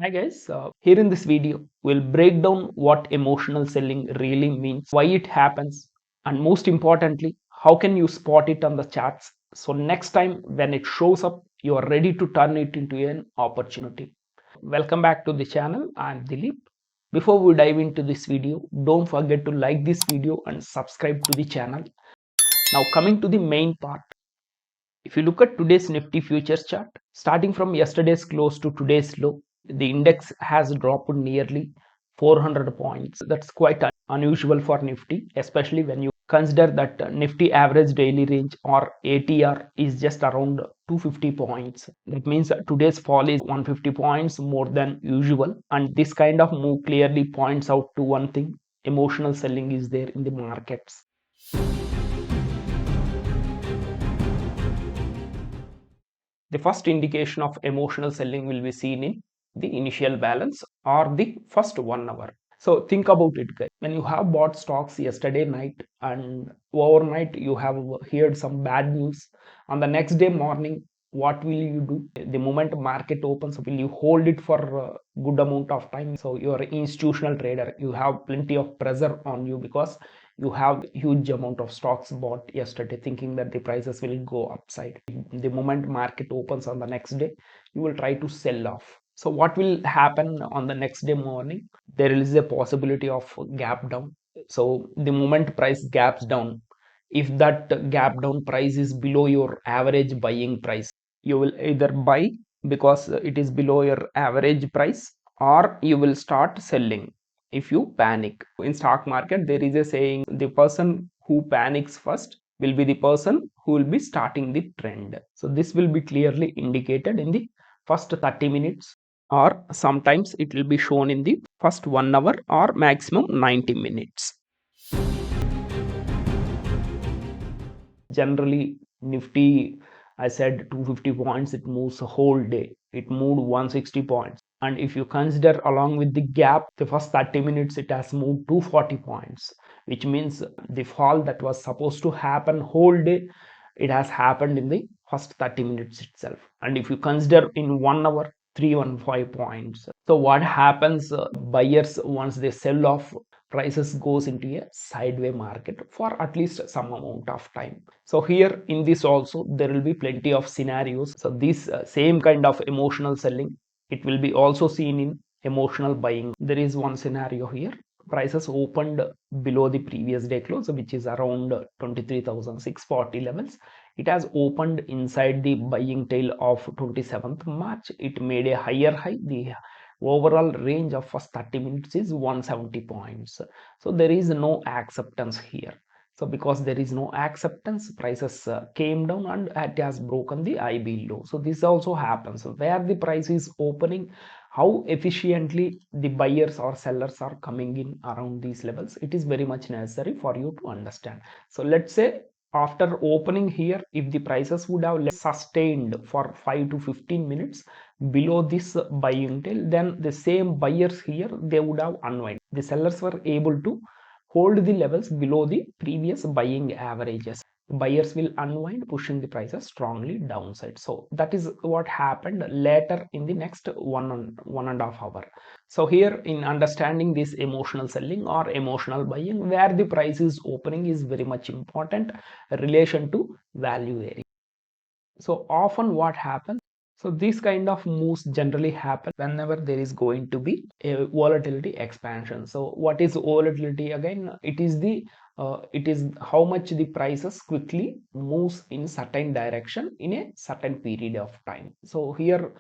Hi guys, here in this video, we'll break down what emotional selling really means, why it happens, and most importantly, how can you spot it on the charts. So next time when it shows up, you are ready to turn it into an opportunity. Welcome back to the channel. I'm Dilip. Before we dive into this video, don't forget to like this video and subscribe to the channel. Now coming to the main part. If you look at today's Nifty futures chart, starting from yesterday's close to today's low, the index has dropped nearly 400 points. That's quite unusual for Nifty, especially when you consider that Nifty average daily range or ATR is just around 250 points. That means today's fall is 150 points more than usual, and this kind of move clearly points out to one thing: emotional selling is there in the markets. The first indication of emotional selling will be seen in the initial balance or the first 1 hour. So think about it, guys. When you have bought stocks yesterday night and overnight you have heard some bad news, on the next day morning, what will you do? The moment market opens, will you hold it for a good amount of time? So you're an institutional trader. You have plenty of pressure on you because you have huge amount of stocks bought yesterday thinking that the prices will go upside. The moment market opens on the next day, you will try to sell off. So what will happen on the next day morning? There is a possibility of gap down. So the moment price gaps down, if that gap down price is below your average buying price, you will either buy because it is below your average price, or you will start selling if you panic. In stock market, there is a saying: the person who panics first will be the person who will be starting the trend. So this will be clearly indicated in the first 30 minutes, or sometimes it will be shown in the first 1 hour or maximum 90 minutes. Generally, Nifty, I said 250 points, it moves a whole day. It moved 160 points. And if you consider along with the gap, the first 30 minutes, it has moved 240 points, which means the fall that was supposed to happen whole day, it has happened in the first 30 minutes itself. And if you consider in 1 hour, 315 points. So what happens, buyers, once they sell off, prices goes into a sideways market for at least some amount of time. So here in this also there will be plenty of scenarios. So this same kind of emotional selling, it will be also seen in emotional buying. There is one scenario here: prices opened below the previous day close, which is around 23,640 levels. It has opened inside the buying tail of 27th March. It made a higher high. The overall range of first 30 minutes is 170 points. So there is no acceptance here. So because there is no acceptance, prices came down and it has broken the IB low. So this also happens where the price is opening. How efficiently the buyers or sellers are coming in around these levels, it is very much necessary for you to understand. So let's say after opening here, if the prices would have sustained for 5 to 15 minutes below this buying tail, then the same buyers here, they would have unwind. The sellers were able to hold the levels below the previous buying averages. Buyers will unwind, pushing the prices strongly downside. So that is what happened later in the next one and a half hour. So here, in understanding this emotional selling or emotional buying, where the price is opening is very much important relation to value area. So often what happens, so these kind of moves generally happen whenever there is going to be a volatility expansion. So what is volatility? Again, it is how much the prices quickly moves in certain direction in a certain period of time. So here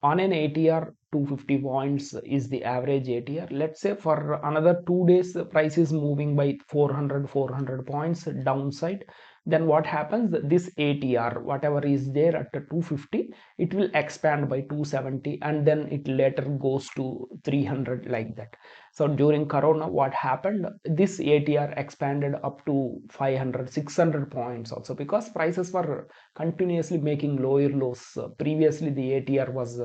on an ATR, 250 points is the average ATR. Let's say for another 2 days price is moving by 400 points downside. Then what happens, this ATR whatever is there at 250, it will expand by 270 and then it later goes to 300, like that. So during corona, what happened, this ATR expanded up to 500 600 points also, because prices were continuously making lower lows. Previously the ATR was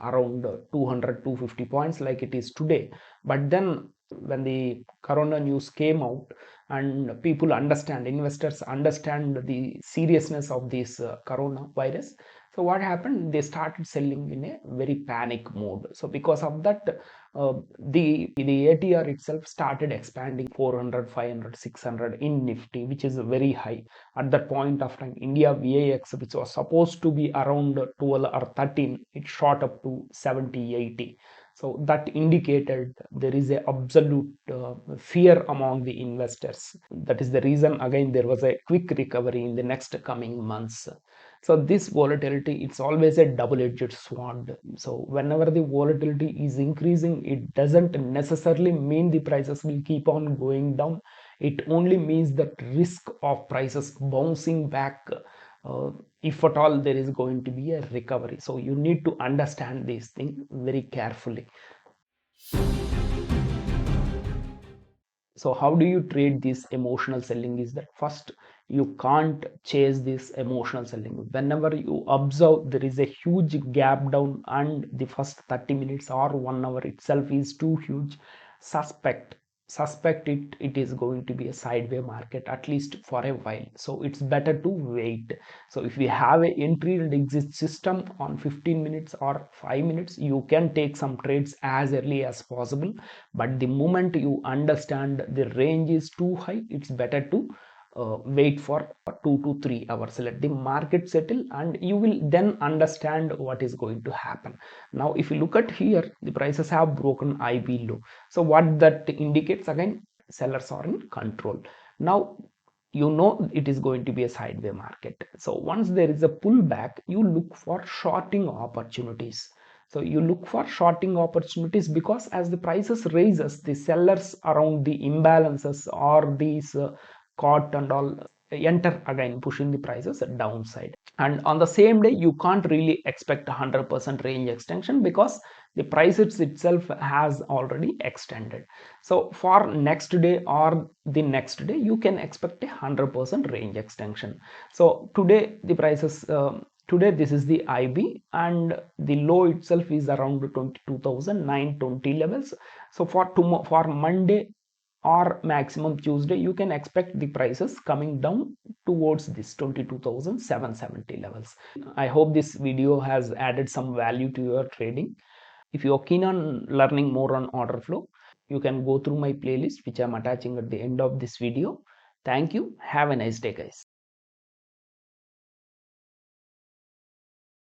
around 200 250 points like it is today. But then when the corona news came out and people understand, investors understand the seriousness of this coronavirus, So what happened, they started selling in a very panic mode. So because of that, the ATR itself started expanding 400, 500, 600 in Nifty, which is very high. At that point of time, India VIX, which was supposed to be around 12 or 13, it shot up to 70, 80. So that indicated there is a absolute fear among the investors. That is the reason again there was a quick recovery in the next coming months. So this volatility, it's always a double-edged sword. So whenever the volatility is increasing, it doesn't necessarily mean the prices will keep on going down. It only means that risk of prices bouncing back, uh, if at all there is going to be a recovery. So you need to understand this thing very carefully. So how do you trade this emotional selling is that first, you can't chase this emotional selling. Whenever you observe there is a huge gap down and the first 30 minutes or 1 hour itself is too huge, suspect it is going to be a sideway market at least for a while. So it's better to wait. So if we have a entry and exit system on 15 minutes or 5 minutes, you can take some trades as early as possible. But the moment you understand the range is too high, it's better to wait for 2 to 3 hours, let the market settle, and you will then understand what is going to happen. Now if you look at here, the prices have broken IB low. So what that indicates, again, sellers are in control. Now you know it is going to be a sideway market. So once there is a pullback, you look for shorting opportunities. So you look for shorting opportunities because as the prices raises, the sellers around the imbalances or these caught and all enter again, pushing the prices downside. And on the same day, you can't really expect 100% range extension because the price itself has already extended. So for next day or the next day, you can expect a 100% range extension. So today the prices, today this is the IB and the low itself is around 22,920 levels. So for tomorrow, for Monday or maximum Tuesday, you can expect the prices coming down towards this 22,770 levels. I hope this video has added some value to your trading. If you're keen on learning more on order flow, you can go through my playlist, which I'm attaching at the end of this video. Thank you. Have a nice day, guys.